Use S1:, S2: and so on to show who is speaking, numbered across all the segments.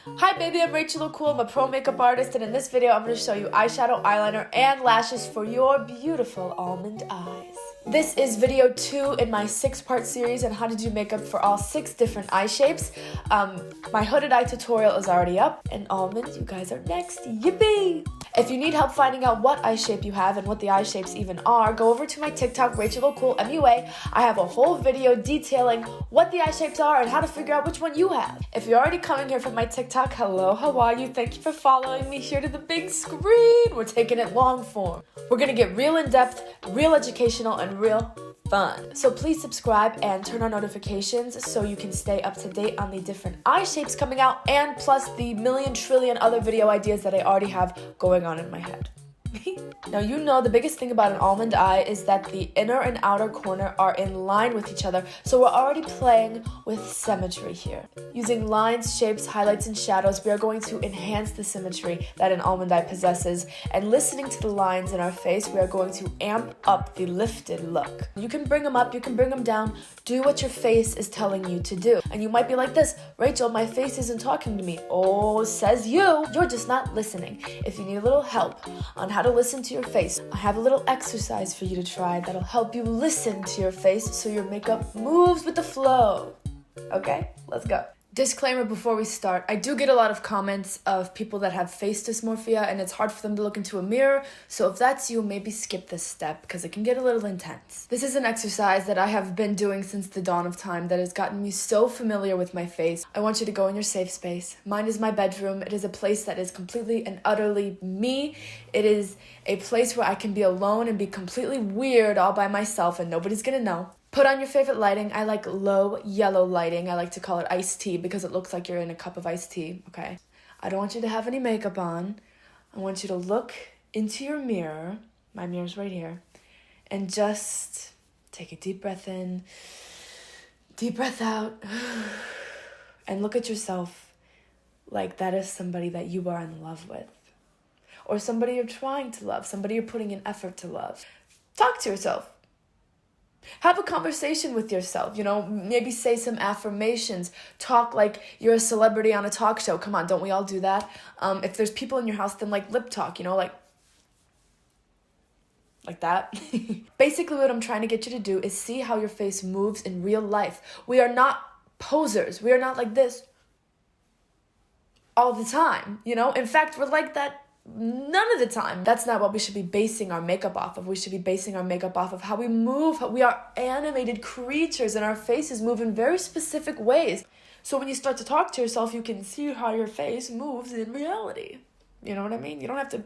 S1: Hi baby, I'm Rachelocoolmua, I'm a pro makeup artist, and in this video I'm going to show you eyeshadow, eyeliner, and lashes for your beautiful almond eyes. This is video 2 in my 6-part series on how to do makeup for all 6 different eye shapes. My hooded eye tutorial is already up, and almond, you guys are next, yippee! If you need help finding out what eye shape you have and what the eye shapes even are, go over to my TikTok, Rachelocoolmua. I have a whole video detailing what the eye shapes are and how to figure out which one you have. If you're already coming here from my TikTok, hello, how are you? Thank you for following me here to the big screen. We're taking it long form. We're gonna get real in-depth, real educational, and real fun. So please subscribe and turn on notifications so you can stay up to date on the different eye shapes coming out, and plus the million trillion other video ideas that I already have going on in my head. Now you know the biggest thing about an almond eye is that the inner and outer corner are in line with each other, so we're already playing with symmetry here. Using lines, shapes, highlights, and shadows, we are going to enhance the symmetry that an almond eye possesses, and listening to the lines in our face, we are going to amp up the lifted look. You can bring them up, you can bring them down, do what your face is telling you to do. And you might be like this, Rachel, my face isn't talking to me. Oh, says you. You're just not listening. If you need a little help on how to listen to your face, I have a little exercise for you to try that'll help you listen to your face so your makeup moves with the flow. Okay, let's go. Disclaimer before we start, I do get a lot of comments of people that have face dysmorphia and it's hard for them to look into a mirror, so if that's you, maybe skip this step because it can get a little intense. This is an exercise that I have been doing since the dawn of time that has gotten me so familiar with my face. I want you to go in your safe space. Mine is my bedroom. It is a place that is completely and utterly me. It is a place where I can be alone and be completely weird all by myself and nobody's gonna know. Put on your favorite lighting. I like low yellow lighting. I like to call it iced tea because it looks like you're in a cup of iced tea, okay? I don't want you to have any makeup on. I want you to look into your mirror. My mirror's right here. And just take a deep breath in, deep breath out, and look at yourself like that is somebody that you are in love with. Or somebody you're trying to love, somebody you're putting in effort to love. Talk to yourself. Have a conversation with yourself, maybe say some affirmations, talk like you're a celebrity on a talk show. Come on, don't we all do that? If there's people in your house, then like lip talk, like that. Basically what I'm trying to get you to do is see how your face moves in real life. We are not posers. We are not like this all the time, In fact, we're like that none of the time. That's not what we should be basing our makeup off of. We should be basing our makeup off of how we move. We are animated creatures and our faces move in very specific ways. So when you start to talk to yourself, you can see how your face moves in reality. You know what I mean? You don't have to,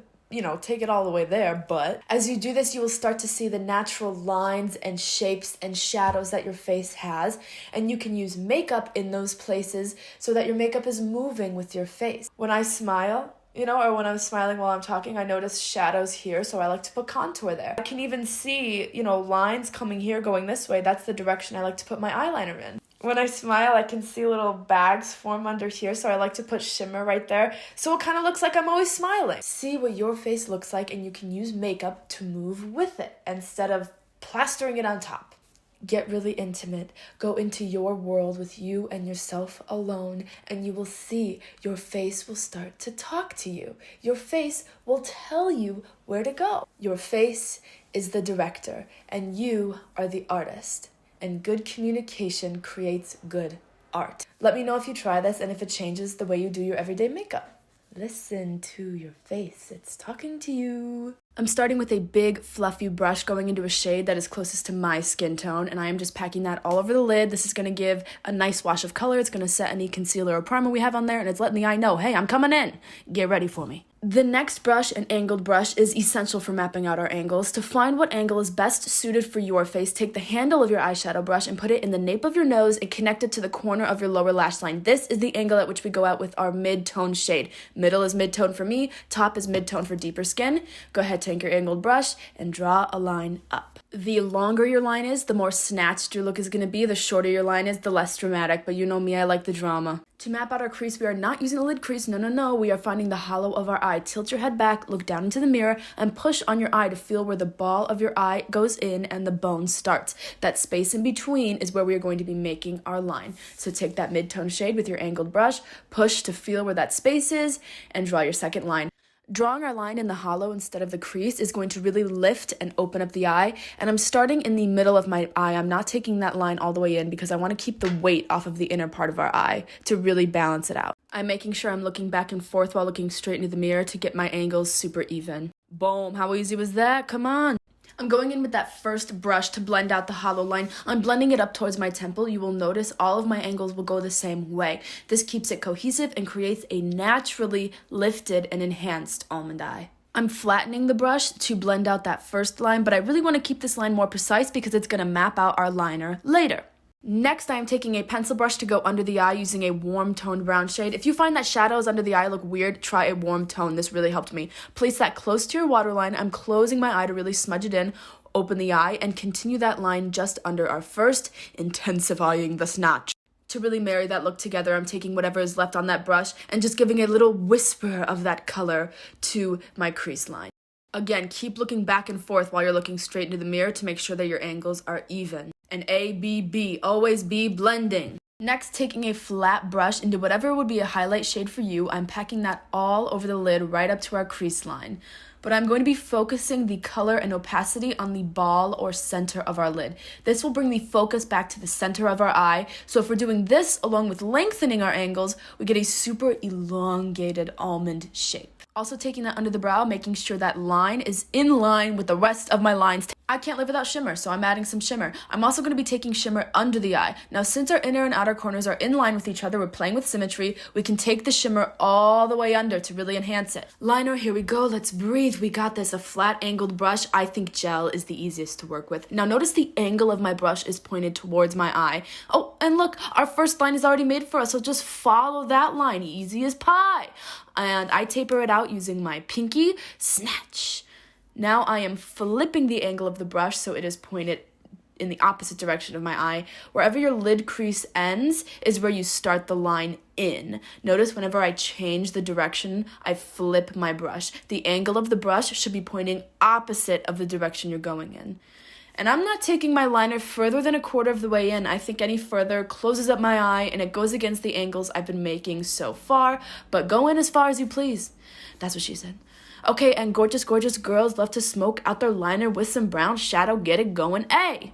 S1: take it all the way there, but as you do this, you will start to see the natural lines and shapes and shadows that your face has, and you can use makeup in those places so that your makeup is moving with your face. When I smile, or when I'm smiling while I'm talking, I notice shadows here, so I like to put contour there. I can even see, lines coming here going this way. That's the direction I like to put my eyeliner in. When I smile, I can see little bags form under here, so I like to put shimmer right there, so it kind of looks like I'm always smiling. See what your face looks like, and you can use makeup to move with it instead of plastering it on top. Get really intimate. Go into your world with you and yourself alone, and you will see your face will start to talk to you. Your face will tell you where to go. Your face is the director, and you are the artist. And good communication creates good art. Let me know if you try this and if it changes the way you do your everyday makeup. Listen to your face. It's talking to you. I'm starting with a big, fluffy brush going into a shade that is closest to my skin tone, and I am just packing that all over the lid. This is going to give a nice wash of color. It's going to set any concealer or primer we have on there, and it's letting the eye know, hey, I'm coming in. Get ready for me. The next brush, an angled brush, is essential for mapping out our angles. To find what angle is best suited for your face, take the handle of your eyeshadow brush and put it in the nape of your nose and connect it to the corner of your lower lash line. This is the angle at which we go out with our mid-tone shade. Middle is mid-tone for me, top is mid-tone for deeper skin. Go ahead, take take your angled brush and draw a line up. The longer your line is, the more snatched your look is going to be. The shorter your line is, the less dramatic. But you know me, I like the drama. To map out our crease, we are not using a lid crease. No. We are finding the hollow of our eye. Tilt your head back, look down into the mirror, and push on your eye to feel where the ball of your eye goes in and the bone starts. That space in between is where we are going to be making our line. So take that mid-tone shade with your angled brush, push to feel where that space is, and draw your second line. Drawing our line in the hollow instead of the crease is going to really lift and open up the eye. And I'm starting in the middle of my eye. I'm not taking that line all the way in because I want to keep the weight off of the inner part of our eye to really balance it out. I'm making sure I'm looking back and forth while looking straight into the mirror to get my angles super even. Boom, how easy was that? Come on. I'm going in with that first brush to blend out the hollow line. I'm blending it up towards my temple. You will notice all of my angles will go the same way. This keeps it cohesive and creates a naturally lifted and enhanced almond eye. I'm flattening the brush to blend out that first line, but I really want to keep this line more precise because it's going to map out our liner later. Next, I am taking a pencil brush to go under the eye using a warm toned brown shade. If you find that shadows under the eye look weird, try a warm tone. This really helped me. Place that close to your waterline. I'm closing my eye to really smudge it in, open the eye, and continue that line just under our first, intensifying the snatch. To really marry that look together, I'm taking whatever is left on that brush and just giving a little whisper of that color to my crease line. Again, keep looking back and forth while you're looking straight into the mirror to make sure that your angles are even. And A, B, B, always be blending. Next, taking a flat brush into whatever would be a highlight shade for you, I'm packing that all over the lid right up to our crease line. But I'm going to be focusing the color and opacity on the ball or center of our lid. This will bring the focus back to the center of our eye. So if we're doing this along with lengthening our angles, we get a super elongated almond shape. Also taking that under the brow, making sure that line is in line with the rest of my lines. I can't live without shimmer, so I'm adding some shimmer. I'm also going to be taking shimmer under the eye. Now, since our inner and outer corners are in line with each other, we're playing with symmetry, we can take the shimmer all the way under to really enhance it. Liner, here we go. Let's breathe. We got this. A flat angled brush. I think gel is the easiest to work with. Now, notice the angle of my brush is pointed towards my eye. Oh, and look, our first line is already made for us, so just follow that line. Easy as pie. And I taper it out using my pinky. Snatch. Now I am flipping the angle of the brush so it is pointed in the opposite direction of my eye. Wherever your lid crease ends is where you start the line in. Notice whenever I change the direction, I flip my brush. The angle of the brush should be pointing opposite of the direction you're going in. And I'm not taking my liner further than a quarter of the way in. I think any further closes up my eye and it goes against the angles I've been making so far. But go in as far as you please. That's what she said. Okay, and gorgeous, gorgeous girls love to smoke out their liner with some brown shadow. Get it going, A.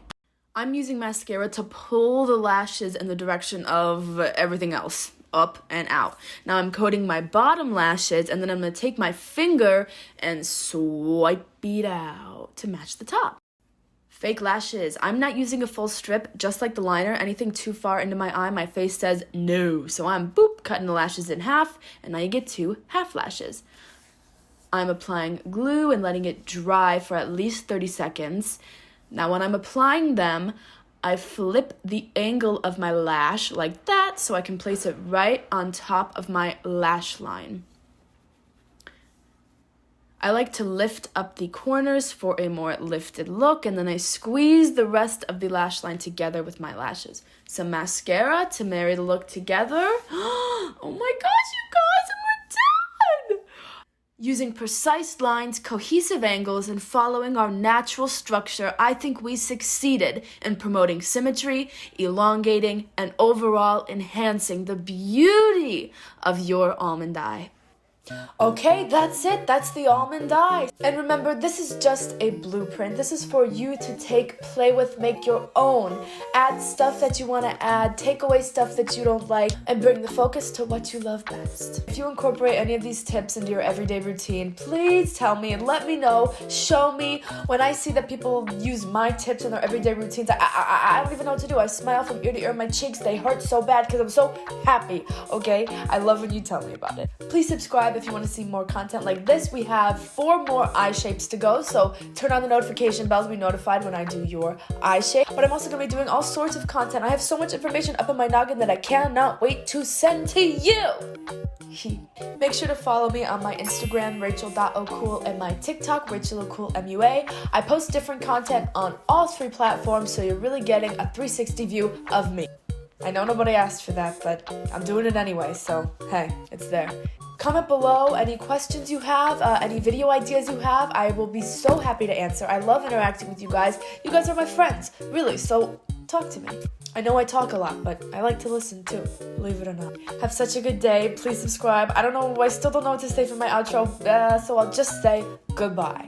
S1: I'm using mascara to pull the lashes in the direction of everything else, up and out. Now I'm coating my bottom lashes, and then I'm going to take my finger and swipe it out to match the top. Fake lashes. I'm not using a full strip, just like the liner. Anything too far into my eye, my face says no. So I'm, boop, cutting the lashes in half, and now you get 2 half lashes. I'm applying glue and letting it dry for at least 30 seconds. Now when I'm applying them, I flip the angle of my lash like that so I can place it right on top of my lash line. I like to lift up the corners for a more lifted look, and then I squeeze the rest of the lash line together with my lashes. Some mascara to marry the look together. Oh my gosh, you guys, and we're done! Using precise lines, cohesive angles, and following our natural structure, I think we succeeded in promoting symmetry, elongating, and overall enhancing the beauty of your almond eye. Okay, that's it. That's the almond eye. And remember, this is just a blueprint. This is for you to take, play with, make your own. Add stuff that you want to add, take away stuff that you don't like, and bring the focus to what you love best. If you incorporate any of these tips into your everyday routine, please tell me and let me know. Show me. When I see that people use my tips in their everyday routines, I don't even know what to do. I smile from ear to ear. My cheeks, they hurt so bad because I'm so happy, okay? I love when you tell me about it. Please subscribe if you want to see more content like this. We have 4 more eye shapes to go, so turn on the notification bell to be notified when I do your eye shape. But I'm also going to be doing all sorts of content. I have so much information up in my noggin that I cannot wait to send to you. Make Make sure to follow me on my Instagram, Rachel.O'Cool, and my TikTok, Rachelocoolmua. I post different content on all 3 platforms, so you're really getting a 360 view of me. I know nobody asked for that, but I'm doing it anyway, so hey, it's there. Comment below any questions you have, any video ideas you have. I will be so happy to answer. I love interacting with you guys. You guys are my friends, really, so talk to me. I know I talk a lot, but I like to listen too, believe it or not. Have such a good day. Please subscribe. I still don't know what to say for my outro, so I'll just say goodbye.